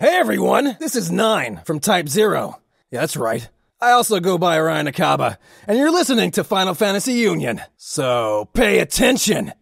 Hey everyone, this is 9 from Type-0. Yeah, that's right. I also go by Orion Acaba, and you're listening to Final Fantasy Union. So, pay attention!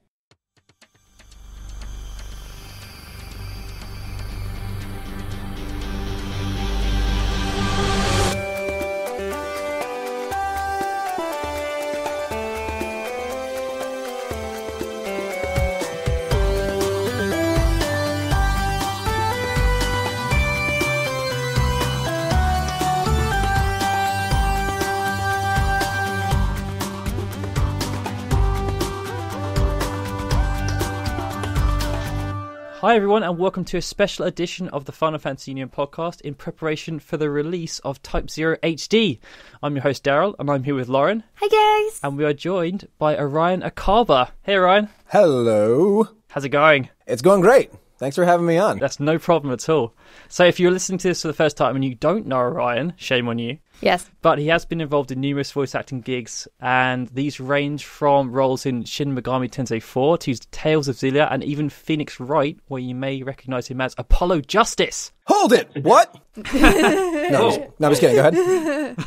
Hi everyone, and welcome to a special edition of the Final Fantasy Union podcast in preparation for the release of Type-0 HD. I'm your host Daryl, and I'm here with Lauren. Hi guys! And we are joined by Orion Acaba. Hey Orion. Hello. How's it going? It's going great. Thanks for having me on. That's no problem at all. So if you're listening to this for the first time and you don't know Orion, shame on you. Yes. But he has been involved in numerous voice acting gigs, and these range from roles in Shin Megami Tensei 4 to Tales of Xillia and even Phoenix Wright, where you may recognise him as Apollo Justice. Hold it! What? No, I'm just kidding. Go ahead.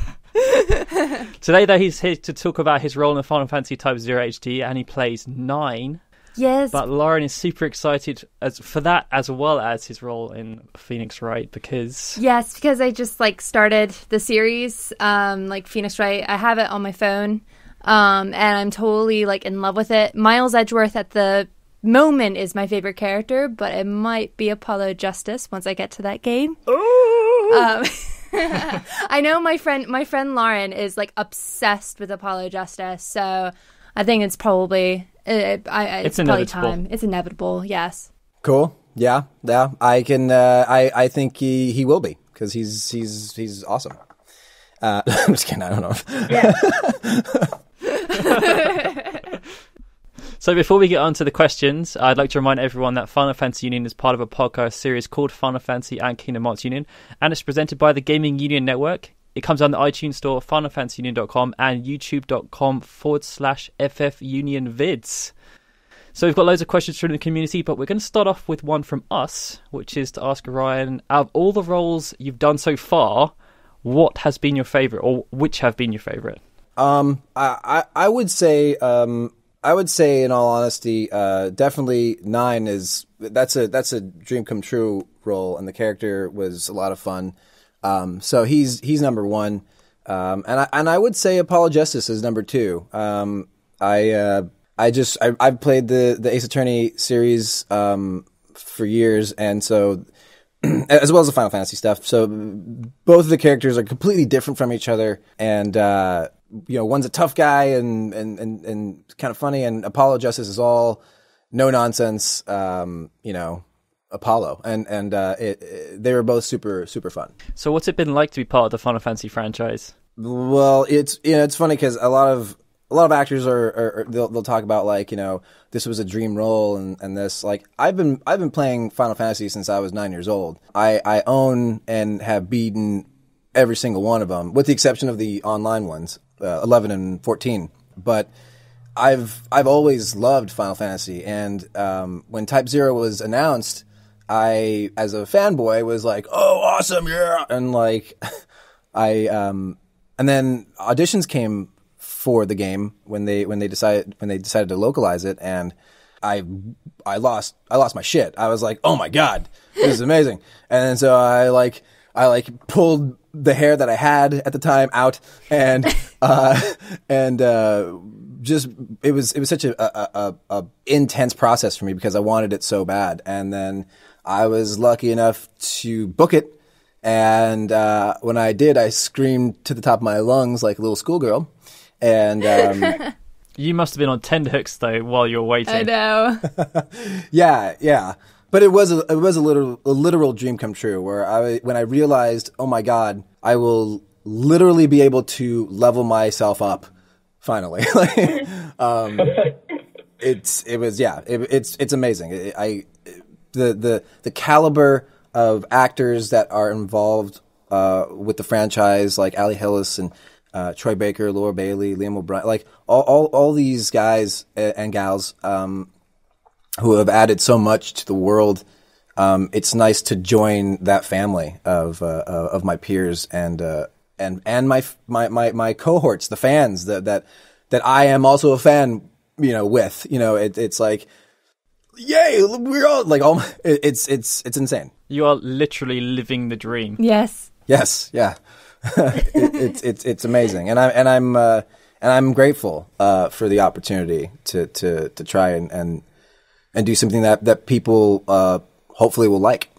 Today, though, he's here to talk about his role in Final Fantasy Type-0 HD, and he plays 9. Yes. But Lauren is super excited for that, as well as his role in Phoenix Wright, because... Yes, because I just, started the series, Phoenix Wright. I have it on my phone, and I'm totally, in love with it. Miles Edgeworth at the moment is my favorite character, but it might be Apollo Justice once I get to that game. I know my friend Lauren is, obsessed with Apollo Justice, so I think it's probably... It's probably time. It's inevitable. Yes. Cool. Yeah. I can. I think he will be, because he's awesome. I'm just kidding. I don't know. Yeah. So before we get on to the questions, I'd like to remind everyone that Final Fantasy Union is part of a podcast series called Final Fantasy and Kingdom Hearts Union, and it's presented by the Gaming Union Network. It comes on the iTunes Store, FinalFantasyUnion.com, and YouTube.com/FFUnionVids. So we've got loads of questions from the community, but we're going to start off with one from us, which is to ask Orion, out of all the roles you've done so far, what has been your favourite, or which have been your favourite? I would say, in all honesty, definitely 9 is that's a dream come true role, and the character was a lot of fun. So he's number 1, and I would say Apollo Justice is number 2. I've played the Ace Attorney series for years, and so as well as the Final Fantasy stuff. So both of the characters are completely different from each other, and one's a tough guy and kind of funny, and Apollo Justice is all no nonsense, Apollo, and they were both super super fun. So what's it been like to be part of the Final Fantasy franchise? Well, it's funny because a lot of actors they'll talk about this was a dream role and this, I've been playing Final Fantasy since I was 9 years old. I own and have beaten every single one of them, with the exception of the online ones, 11 and 14. But I've always loved Final Fantasy, and when Type-0 was announced, I, as a fanboy, was like, "Oh, awesome, yeah!" And and then auditions came for the game when they decided to localize it, and I lost my shit. I was like, "Oh my god, this is amazing!" And so I pulled the hair that I had at the time out, and just it was such a intense process for me because I wanted it so bad, and then I was lucky enough to book it, and when I did, I screamed to the top of my lungs like a little schoolgirl, and you must have been on tenterhooks though while you were waiting. I know. yeah, but it was a literal dream come true, where when I realized, oh my god, I will literally be able to level myself up finally. It's amazing. The caliber of actors that are involved with the franchise, like Ali Hillis and Troy Baker, Laura Bailey, Liam O'Brien, all these guys and gals who have added so much to the world it's nice to join that family of my peers and my cohorts, the fans that I am also a fan, with, it's like, yay, we're all like, it's insane. You are literally living the dream. Yes. Yes. Yeah. It's amazing. And I'm grateful, for the opportunity to try and do something that people, hopefully will like,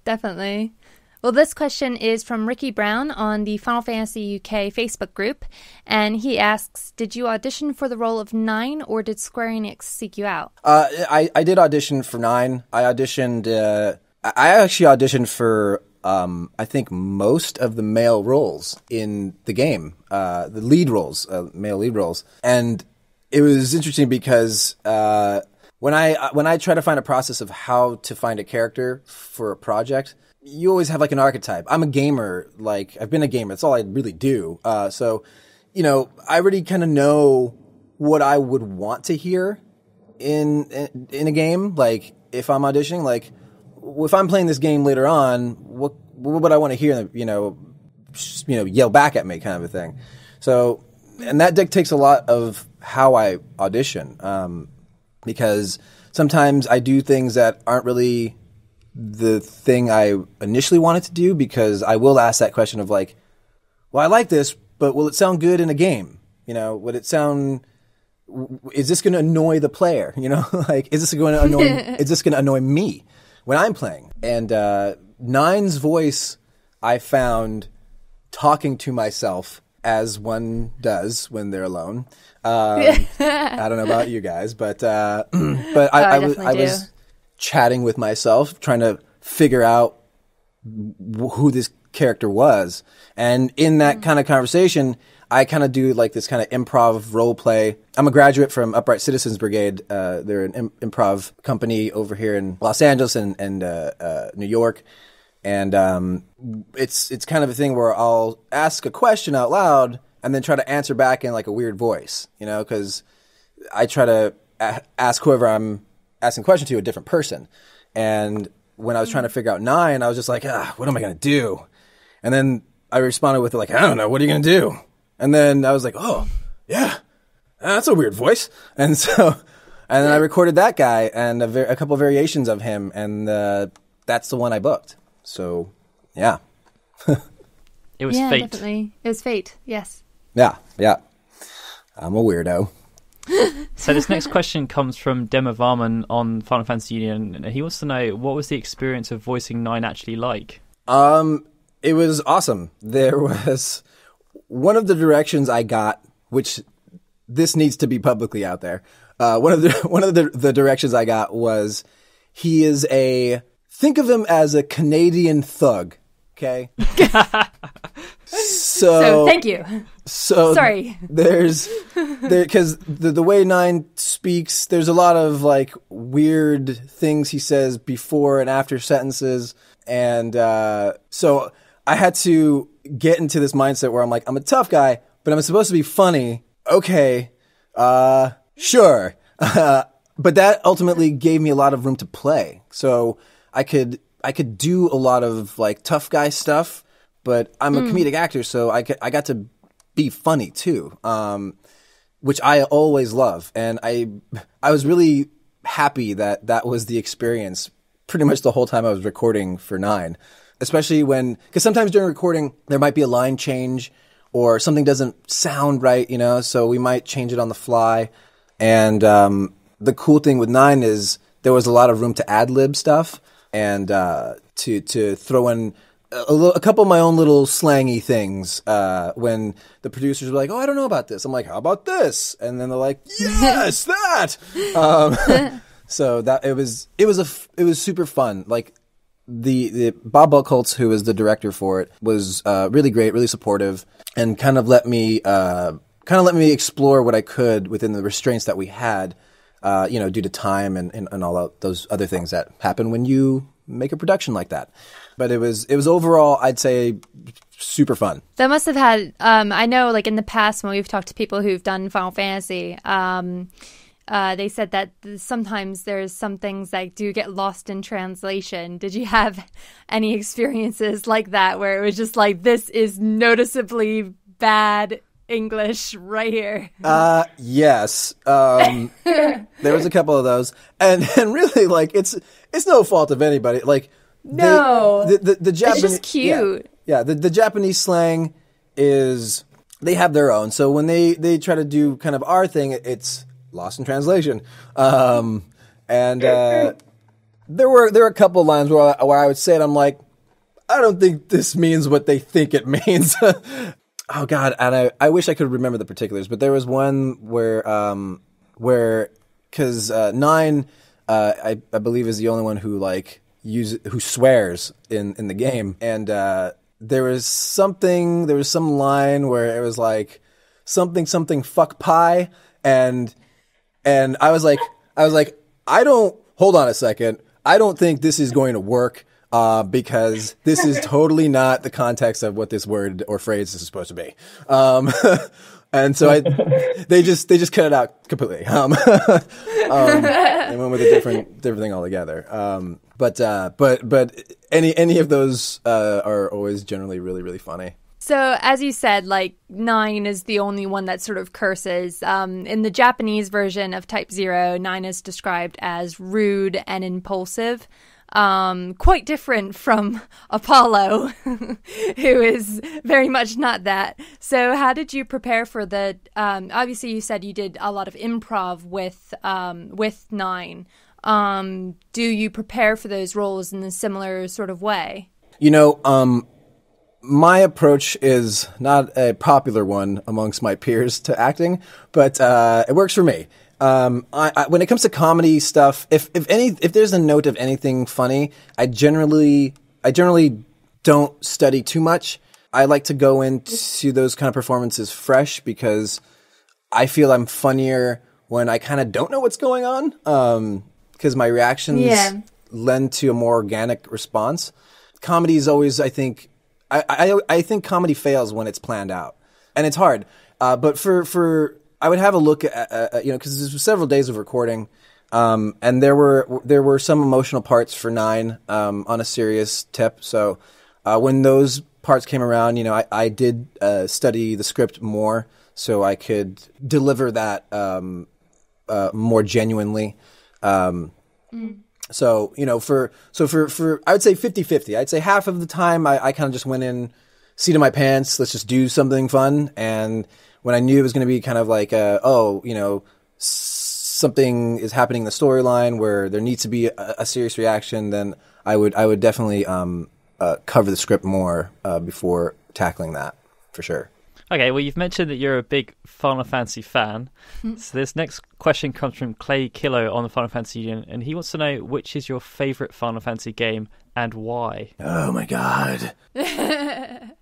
Definitely. Well, this question is from Ricky Brown on the Final Fantasy UK Facebook group, and he asks, did you audition for the role of 9, or did Square Enix seek you out? I did audition for 9. I auditioned, I actually auditioned for, I think most of the male roles in the game, the lead roles, male lead roles. And it was interesting because, when I try to find a process of how to find a character for a project, you always have like an archetype. I'm a gamer, like I've been a gamer. That's all I really do. So, I already kind of know what I would want to hear in a game. Like if I'm auditioning, like if I'm playing this game later on, what would I want to hear? Yell back at me, kind of a thing. So, and that dictates a lot of how I audition. Because sometimes I do things that aren't really the thing I initially wanted to do, because I will ask that question of like, well, I like this, but will it sound good in a game? Would it sound, is this going to annoy the player? Like, is this going to annoy me when I'm playing? And, 9's voice, I found talking to myself as one does when they're alone. I don't know about you guys, but I was chatting with myself, trying to figure out who this character was. And in that kind of conversation, I kind of do like this kind of improv role play. I'm a graduate from Upright Citizens Brigade. They're an improv company over here in Los Angeles and New York. And it's kind of a thing where I'll ask a question out loud and then try to answer back in like a weird voice, because I try to ask whoever I'm asking a question to a different person. And when I was trying to figure out 9, I was just like, what am I going to do? And then I responded with like, I don't know, what are you going to do? And then I was like, oh, yeah, that's a weird voice. And so, and then I recorded that guy and a couple of variations of him, and that's the one I booked. So, yeah. It was fate. Definitely. It was fate, yes. Yeah. I'm a weirdo. So this next question comes from Dema Varman on Final Fantasy Union. He wants to know, what was the experience of voicing 9 actually like? It was awesome. There was one of the directions I got, which this needs to be publicly out there. One of the directions I got was, he is think of him as a Canadian thug. Okay. So thank you. So sorry. Because the way 9 speaks, there's a lot of like weird things he says before and after sentences, and so I had to get into this mindset where I'm like, I'm a tough guy, but I'm supposed to be funny. Okay, sure. But that ultimately gave me a lot of room to play, so I could do a lot of like tough guy stuff, but I'm a comedic actor, so I got to be funny too, which I always love. And I was really happy that was the experience pretty much the whole time I was recording for 9, especially because sometimes during recording there might be a line change or something doesn't sound right, so we might change it on the fly. And the cool thing with 9 is there was a lot of room to ad-lib stuff, and to throw in a couple of my own little slangy things when the producers were like, oh, I don't know about this. I'm like, how about this? And then they're like, yes, that. So that it was super fun. Like the Bob Buckholtz, who was the director for it, was really great, really supportive, and kind of let me explore what I could within the restraints that we had. Due to time and all those other things that happen when you make a production like that. But it was overall, I'd say, super fun. That must have had, I know like in the past when we've talked to people who've done Final Fantasy, they said that sometimes there's some things that do get lost in translation. Did you have any experiences like that where it was just like, this is noticeably bad English right here? Yes. There was a couple of those, and really, like, it's no fault of anybody. Like, no, the Japanese, it's just cute. Yeah, the Japanese slang is, they have their own. So when they try to do kind of our thing, it's lost in translation. And there were a couple of lines where I would say it, I'm like, I don't think this means what they think it means. Oh God, and I wish I could remember the particulars, but there was one where because 9 I believe is the only one who who swears in the game, and there was some line where it was like something fuck pie, and I was like hold on a second, I don't think this is going to work. Because this is totally not the context of what this word or phrase is supposed to be. And so they just cut it out completely. They went with a different thing altogether. But any of those are always generally really, really funny. So, as you said, 9 is the only one that sort of curses. In the Japanese version of Type-0, 9 is described as rude and impulsive. Quite different from Apollo, who is very much not that. So how did you prepare for obviously you said you did a lot of improv with 9. Do you prepare for those roles in a similar sort of way? My approach is not a popular one amongst my peers to acting, but it works for me. When it comes to comedy stuff, if there's a note of anything funny, I generally don't study too much. I like to go into those kind of performances fresh because I feel I'm funnier when I kind of don't know what's going on. Because my reactions lend to a more organic response. Comedy is always, I think comedy fails when it's planned out, and it's hard. But I would have a look at because there was several days of recording, and there were some emotional parts for 9 on a serious tip. So when those parts came around, I did study the script more so I could deliver that more genuinely. So for I would say 50-50. I'd say half of the time I kind of just went in, seat of my pants, let's just do something fun, and when I knew it was going to be kind of like, something is happening in the storyline where there needs to be a serious reaction, then I would definitely cover the script more before tackling that, for sure. Okay, well, you've mentioned that you're a big Final Fantasy fan. So this next question comes from Clay Killo on the Final Fantasy Union, and he wants to know which is your favorite Final Fantasy game and why. Oh my God. The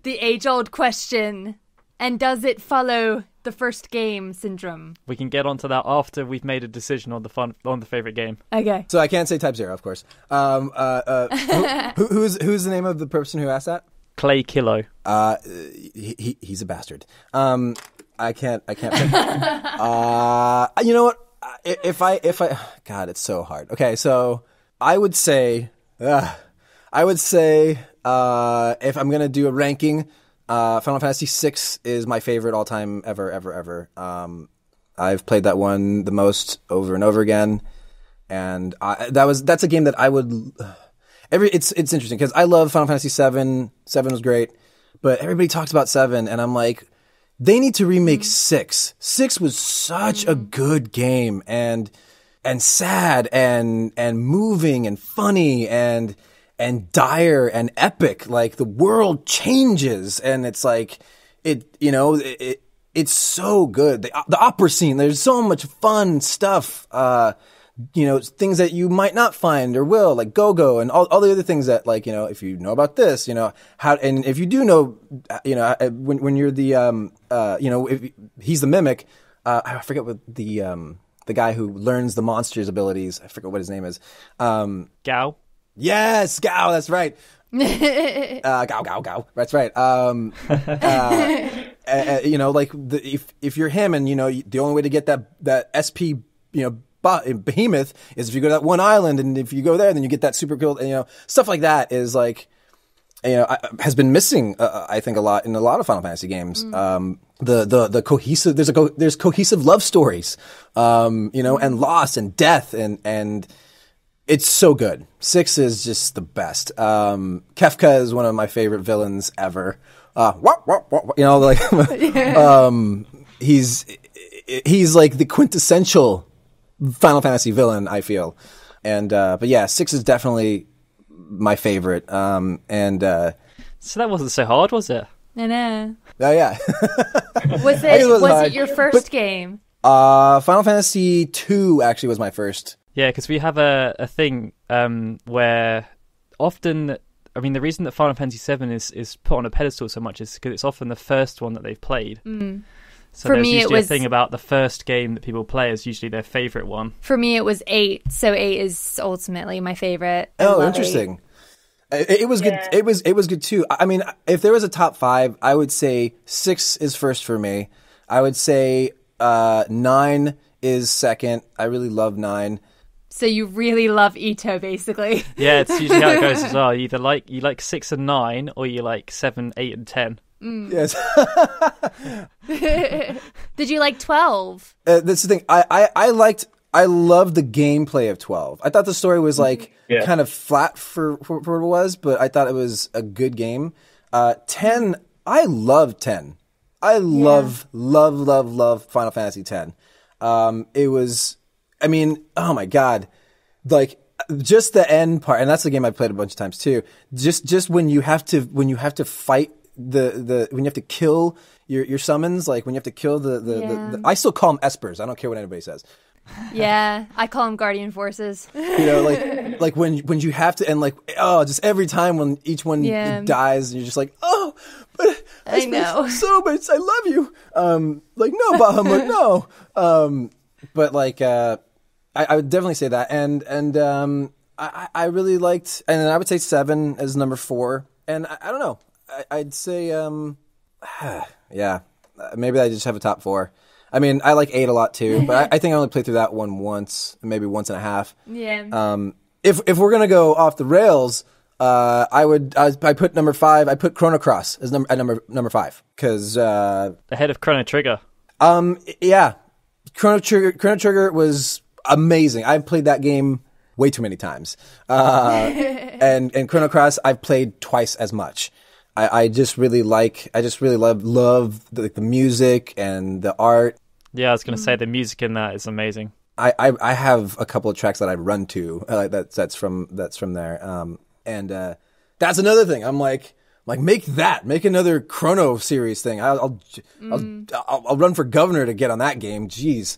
age-old question. And does it follow the first game syndrome? We can get onto that after we've made a decision on the favorite game. Okay. So I can't say Type-0, of course. Who's the name of the person who asked that? Clay Killo. He's a bastard. I can't. You know what? If I, God, it's so hard. Okay, so I would say, if I'm gonna do a ranking, Final Fantasy VI is my favorite all-time ever. I've played that one the most over and over again, and that's a game that I would. It's interesting because I love Final Fantasy VII. 7 was great, but everybody talks about 7, and I'm like, they need to remake 6. 6 was such a good game, and sad, and moving, and funny, and dire, and epic. Like, the world changes, and it's like it's so good. The opera scene, there's so much fun stuff. Things that you might not find or will, like Go-Go and all the other things that, like, if you know about this, how, and if you do know, when you're the, if he's the mimic, I forget what the guy who learns the monster's abilities, I forget what his name is. Gao? Yes, Gao, that's right. Gow, gow, gow. That's right. You know, like if you're him, and you know, the only way to get that SP, you know, behemoth is if you go to that one island, and if you go there, then you get that super cool. And, you know, stuff like that is like, you know, has been missing. I think a lot in a lot of Final Fantasy games. The cohesive. There's cohesive love stories. You know, and loss and death and. It's so good. 6 is just the best. Kefka is one of my favorite villains ever. You know, like he's like the quintessential Final Fantasy villain, I feel. And but yeah, 6 is definitely my favorite. So that wasn't so hard, was it? I know. Oh yeah. Was it your first game? Final Fantasy 2 actually was my first. Yeah, because we have a thing where often, I mean, the reason that Final Fantasy VII is put on a pedestal so much is because it's often the first one that they've played. So For there's me, usually it was a thing about the first game that people play is usually their favourite one. For me, it was 8, so 8 is ultimately my favorite. Oh, interesting. 8. It was good. It was good too. I mean, if there was a top 5, I would say 6 is first for me. I would say 9 is second. I really love 9. So you really love Ito, basically. Yeah, it's usually how it goes as well. You like 6 and 9, or you like 7, 8, and 10. Yes. Did you like 12? That's the thing. I loved the gameplay of 12. I thought the story was like kind of flat for what it was, but I thought it was a good game. 10, I love 10. I love Final Fantasy 10. It was. I mean, oh my God, like just the end part, and that's the game I played a bunch of times too. Just when you have to fight when you have to kill your summons, like when you have to kill the I still call them espers. I don't care what anybody says. Yeah, I call them guardian forces. You know, like when you have to, and like just every time when each one dies, and you're just like, oh, but I know so much. I love you. Like no, Bahamut, no. But like I would definitely say that, and I really liked, and I would say 7 as number 4, and I don't know, I'd say yeah, maybe I just have a top 4. I mean, I like 8 a lot too, but I think I only played through that one once, maybe once and a half. Yeah. If we're gonna go off the rails, I put number 5. I put Chrono Cross as number 5 because ahead of Chrono Trigger. Yeah, Chrono Trigger was amazing. I've played that game way too many times. And Chrono Cross I've played twice as much. I just really love the music and the art. Yeah, I was going to say the music in that is amazing. I have a couple of tracks that I run to that's from there. And that's another thing. I'm like make another Chrono series thing. I'll run for governor to get on that game. Jeez.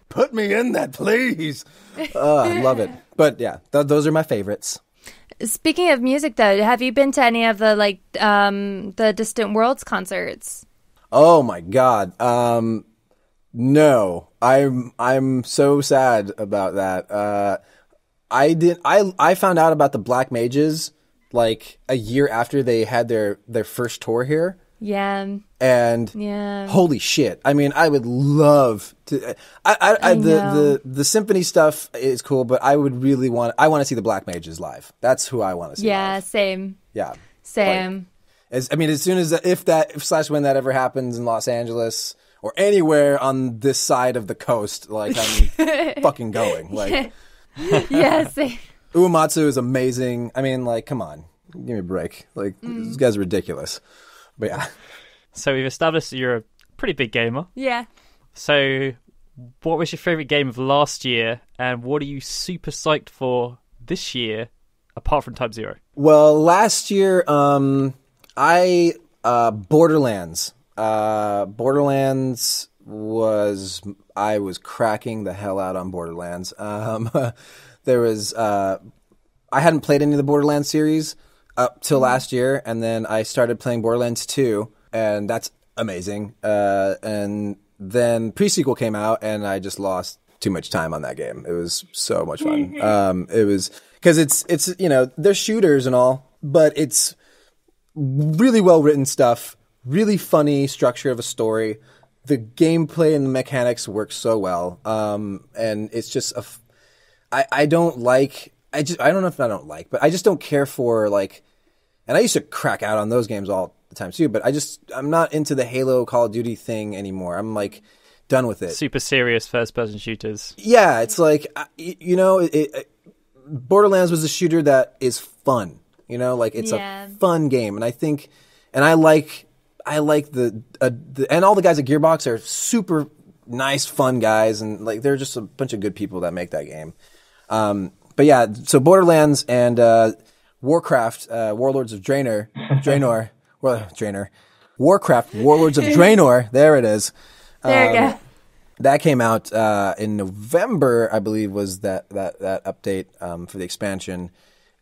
Put me in that, please. I love it. But yeah, those are my favorites. Speaking of music, though, have you been to any of the the Distant Worlds concerts? Oh my God, no. I'm so sad about that. I found out about the Black Mages like a year after they had their first tour here. Yeah. And holy shit. I mean, I would love to the symphony stuff is cool, but I would really want to see the Black Mages live. That's who I want to see. Yeah, live. same. Yeah. Same. As soon as if when that ever happens in Los Angeles or anywhere on this side of the coast, like I'm fucking going. Like yeah, same. Uematsu is amazing. I mean, like, come on. Give me a break. Like these guys are ridiculous. But yeah. So we've established that you're a pretty big gamer. Yeah. So what was your favourite game of last year, and what are you super psyched for this year, apart from Type-0? Well, last year, Borderlands. Borderlands I was cracking the hell out on Borderlands. There was, I hadn't played any of the Borderlands series up till last year, and then I started playing Borderlands 2, and that's amazing. And then pre-sequel came out, and I just lost too much time on that game. It was so much fun. It was because it's they're shooters and all, but it's really well written stuff, really funny structure of a story. The gameplay and the mechanics work so well, and it's just I don't know if I don't like, but I just don't care for like. And I used to crack out on those games all the time too, but I'm not into the Halo Call of Duty thing anymore. I'm like done with it. Super serious first-person shooters. Yeah, it's like Borderlands was a shooter that is fun. Like it's a fun game, and I think, and I like the and all the guys at Gearbox are super nice, fun guys, and like they're just a bunch of good people that make that game. But yeah, so Borderlands and Warcraft, Warlords of Draenor, Warcraft, Warlords of Draenor. There it is. There you go. That came out in November, I believe, was that update for the expansion,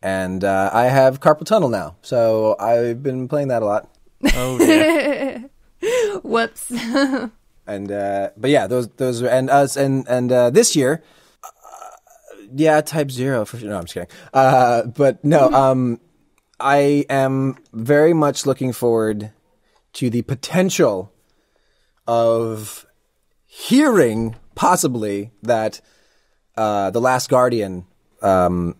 and I have Carpal Tunnel now, so I've been playing that a lot. Oh yeah. Whoops. And but yeah, those are, and us and this year. Yeah, Type-0 for sure. No, I'm just kidding. But no, I am very much looking forward to the potential of hearing possibly that The Last Guardian will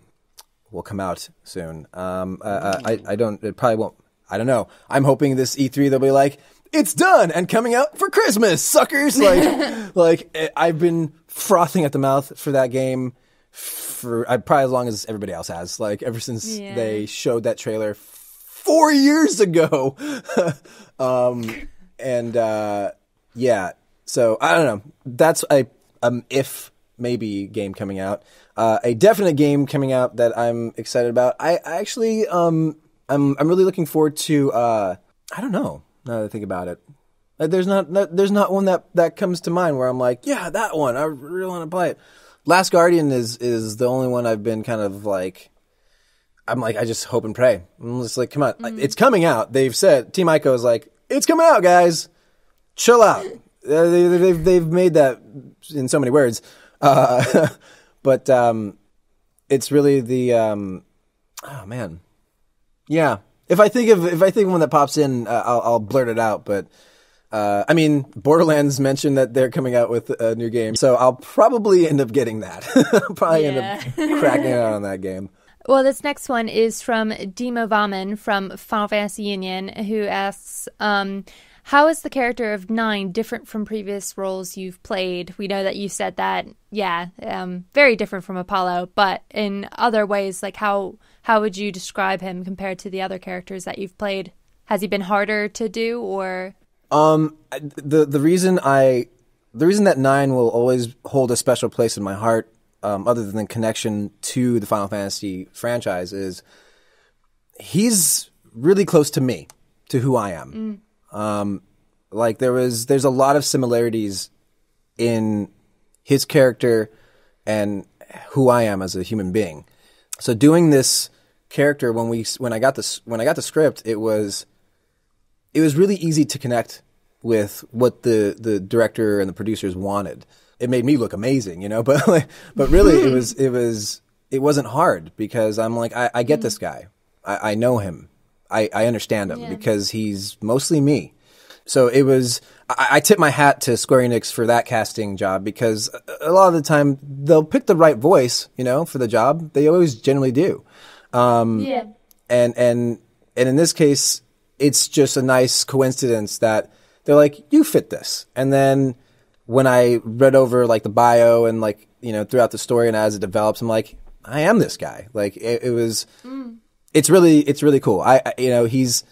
come out soon. I don't. It probably won't. I don't know. I'm hoping this E3 they'll be like, it's done and coming out for Christmas, suckers. Like I've been frothing at the mouth for that game. For probably as long as everybody else has, like ever since they showed that trailer 4 years ago. Yeah, so I don't know. That's a if maybe game coming out. A definite game coming out that I'm excited about. I actually I'm really looking forward to. I don't know. Now that I think about it, there's not one that comes to mind where I'm like, yeah, that one. I really want to play it. Last Guardian is the only one I've been kind of like, I'm like, I just hope and pray. I'm just like, come on, it's coming out. They've said, Team Ico is like, it's coming out, guys. Chill out. They've made that in so many words, but it's really the oh man, yeah. If I think of one that pops in, I'll blurt it out, but. I mean, Borderlands mentioned that they're coming out with a new game, so I'll probably end up getting that. I'll probably end up cracking out on that game. Well, this next one is from Demo Vaman from Final Fantasy Union, who asks, how is the character of 9 different from previous roles you've played? We know that you said that, very different from Apollo, but in other ways, like how would you describe him compared to the other characters that you've played? Has he been harder to do, or... The reason that 9 will always hold a special place in my heart, other than the connection to the Final Fantasy franchise, is he's really close to me, to who I am. Like there's a lot of similarities in his character and who I am as a human being. So doing this character, when I got the script, it was really easy to connect with what the director and the producers wanted. It made me look amazing, but really it wasn't hard because I'm like, I get this guy. I know him. I understand him because he's mostly me. So it was, I tip my hat to Square Enix for that casting job because a lot of the time they'll pick the right voice, for the job. They always generally do. And in this case, it's just a nice coincidence that they're like, you fit this. And then when I read over like the bio and like, throughout the story and as it develops, I'm like, I am this guy. Like it's really cool. He's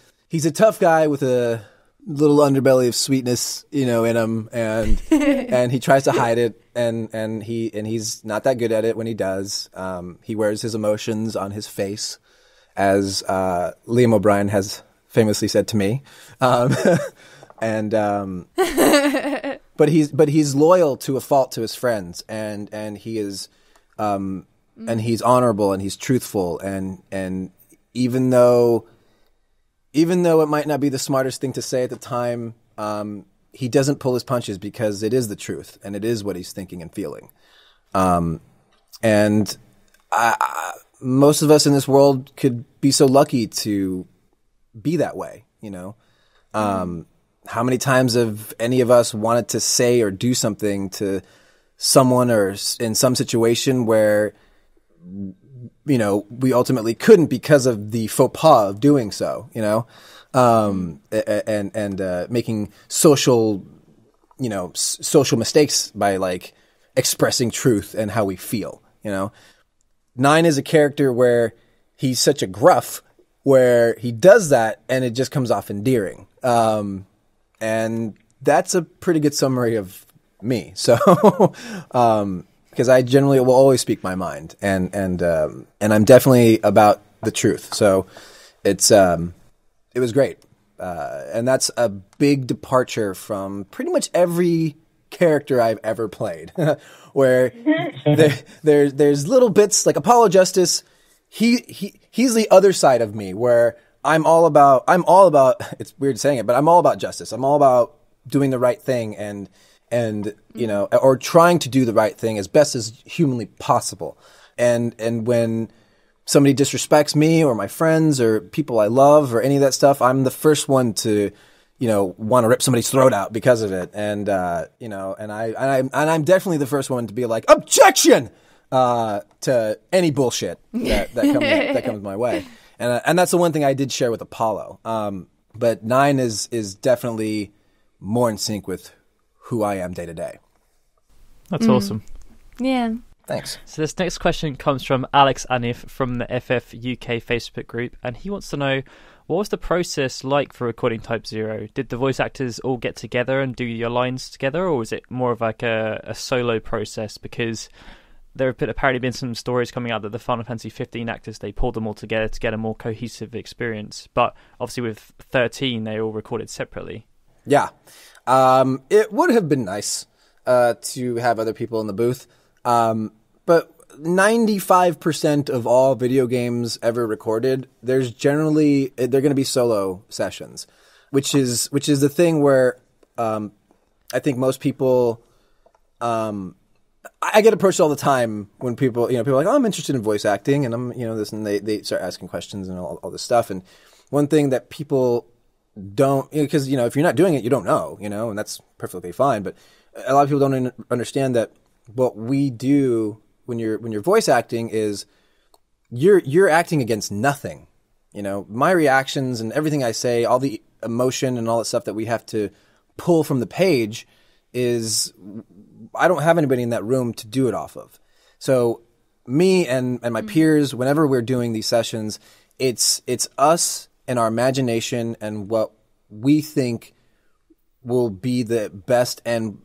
a tough guy with a little underbelly of sweetness, in him, and and he tries to hide it, and he's not that good at it when he does. He wears his emotions on his face, as Liam O'Brien has famously said to me. But he's loyal to a fault to his friends, and he is, and he's honorable and he's truthful, and even though it might not be the smartest thing to say at the time, he doesn't pull his punches because it is the truth and it is what he's thinking and feeling. And most of us in this world could be so lucky to be that way, you know. How many times have any of us wanted to say or do something to someone or in some situation where, you know, we ultimately couldn't because of the faux pas of doing so, you know, and making social mistakes by like expressing truth and how we feel, you know. 9 is a character where he's such a gruff where he does that and it just comes off endearing. And that's a pretty good summary of me. So, because I generally will always speak my mind, and I'm definitely about the truth. So, it was great, and that's a big departure from pretty much every character I've ever played, where there's little bits like Apollo Justice. He's the other side of me where I'm all about, it's weird saying it, but I'm all about justice. I'm all about doing the right thing and, you know, or trying to do the right thing as best as humanly possible. And when somebody disrespects me or my friends or people I love or any of that stuff, I'm the first one to, you know, want to rip somebody's throat out because of it. And, you know, and I'm definitely the first one to be like, objection! To any bullshit that comes my way. And that's the one thing I did share with Apollo. But 9 is definitely more in sync with who I am day to day. That's awesome. Yeah. Thanks. So this next question comes from Alex Anif from the FF UK Facebook group, and he wants to know, what was the process like for recording Type-0? Did the voice actors all get together and do your lines together, or was it more of like a solo process? Because there have apparently been some stories coming out that the Final Fantasy 15 actors, they pulled them all together to get a more cohesive experience. But obviously with 13, they all recorded separately. Yeah. It would have been nice to have other people in the booth. But 95% of all video games ever recorded, they're going to be solo sessions, which is the thing where I think most people I get approached all the time when people are like, oh, I'm interested in voice acting, and I'm, you know, this, and they start asking questions and all this stuff. And one thing that people don't, because, you know, if you're not doing it, you don't know, you know, and that's perfectly fine. But a lot of people don't understand that what we do when you're voice acting is you're acting against nothing. You know, my reactions and everything I say, all the emotion and all that stuff that we have to pull from the page is, I don't have anybody in that room to do it off of. So me and my peers, whenever we're doing these sessions, it's us and our imagination and what we think will be the best end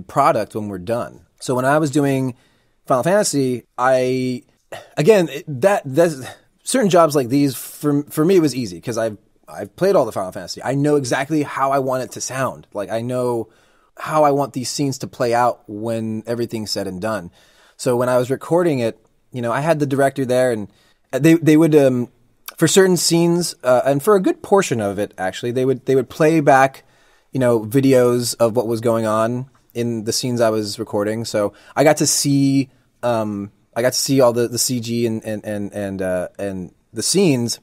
product when we're done. So when I was doing Final Fantasy, that's certain jobs like these for me it was easy because I've played all the Final Fantasy. I know exactly how I want it to sound. Like I know how I want these scenes to play out when everything's said and done. So when I was recording it, you know, I had the director there, and they would for certain scenes and for a good portion of it actually, they would play back, you know, videos of what was going on in the scenes I was recording. So I got to see all the CG and the scenes,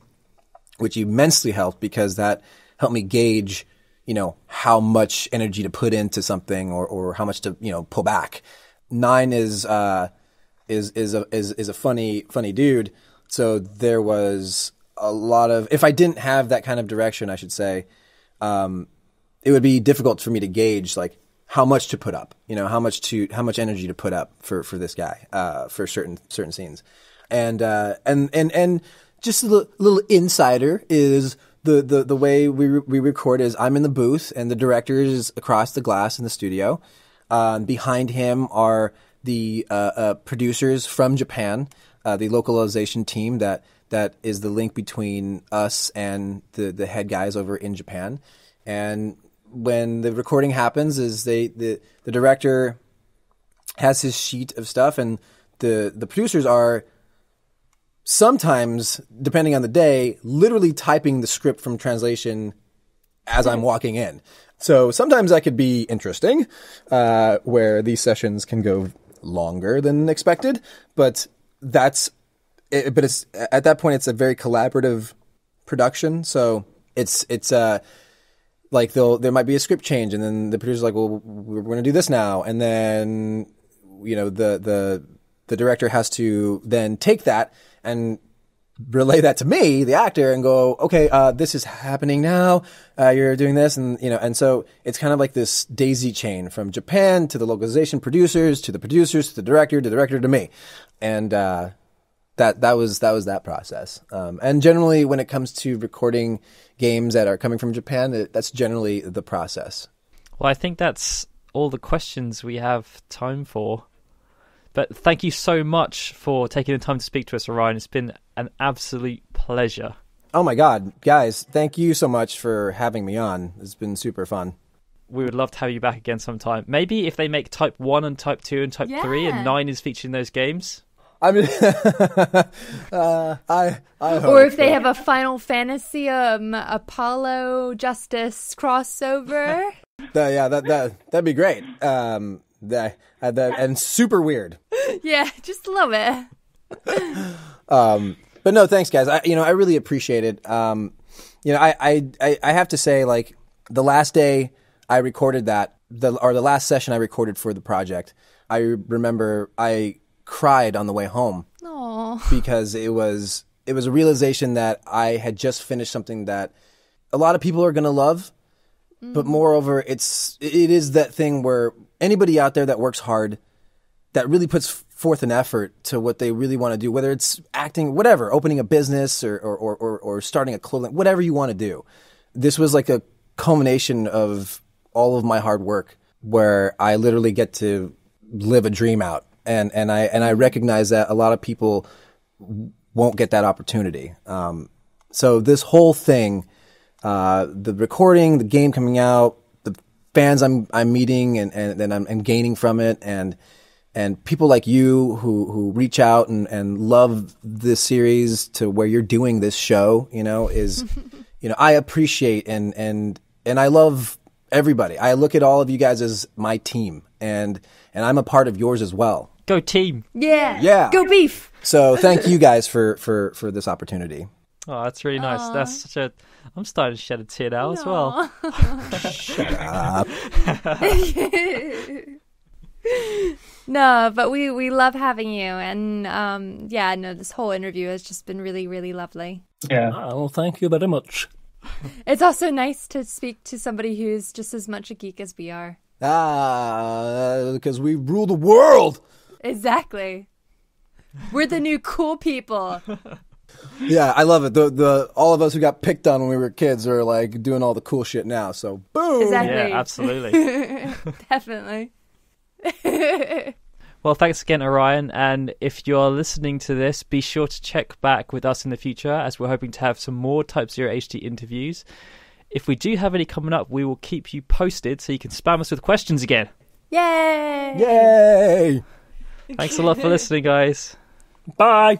which immensely helped because that helped me gauge, you know, how much energy to put into something or how much to, you know, pull back. 9 is a funny dude. So there was a lot of, if I didn't have that kind of direction, I should say, it would be difficult for me to gauge like how much to put up, you know, how much energy to put up for this guy, for certain scenes. And just a little insider is, The way we record is I'm in the booth and the director is across the glass in the studio. Behind him are the producers from Japan, the localization team that is the link between us and the head guys over in Japan. And when the recording happens, is the director has his sheet of stuff, and the producers are sometimes, depending on the day, literally typing the script from translation as I'm walking in. So sometimes that could be interesting, where these sessions can go longer than expected, but it's at that point it's a very collaborative production. So it's like there might be a script change, and then the producer's like, well, we're going to do this now, and then the director has to then take that and relay that to me, the actor, and go, okay, this is happening now. You're doing this, and so it's kind of like this daisy chain from Japan to the localization producers to the director to me, and that was that process. And generally, when it comes to recording games that are coming from Japan, that's generally the process. Well, I think that's all the questions we have time for. But thank you so much for taking the time to speak to us, Orion. It's been an absolute pleasure. Oh my God, guys, thank you so much for having me on. It's been super fun. We would love to have you back again sometime. Maybe if they make Type 1 and Type 2 and Type 3 and 9 is featured in those games. I mean, I hope. Or if they have a Final Fantasy Apollo Justice crossover. That'd be great. And super weird. Yeah, just love it. But no, thanks, guys. I really appreciate it. I have to say, like, the last day I recorded that, the last session I recorded for the project, I remember I cried on the way home. Aww. Because it was a realization that I had just finished something that a lot of people are going to love, but moreover, it is that thing where anybody out there that works hard, that really puts forth an effort to what they really want to do, whether it's acting, whatever, opening a business or starting a clothing, whatever you want to do. This was like a culmination of all of my hard work, where I literally get to live a dream out. And I recognize that a lot of people won't get that opportunity. So this whole thing, the recording, the game coming out, the fans I'm meeting and I'm gaining from it, and people like you who reach out and love this series to where you're doing this show, is, I appreciate and I love everybody. I look at all of you guys as my team, and I'm a part of yours as well. Go team. Yeah. Go beef. So thank you guys for this opportunity. Oh, that's really nice. Aww. That's such a... I'm starting to shed a tear now as well. Shut up. No, but we love having you. And this whole interview has just been really, really lovely. Yeah. Well, thank you very much. It's also nice to speak to somebody who's just as much a geek as we are. Because we rule the world. Exactly. We're the new cool people. Yeah, I love it. The all of us who got picked on when we were kids are like doing all the cool shit now. So boom. Exactly. Yeah, absolutely. Definitely. Well, thanks again, Orion. And if you're listening to this, be sure to check back with us in the future, as we're hoping to have some more Type-0 HD interviews. If we do have any coming up, we will keep you posted so you can spam us with questions again. Yay! Yay! Thanks a lot for listening, guys. Bye.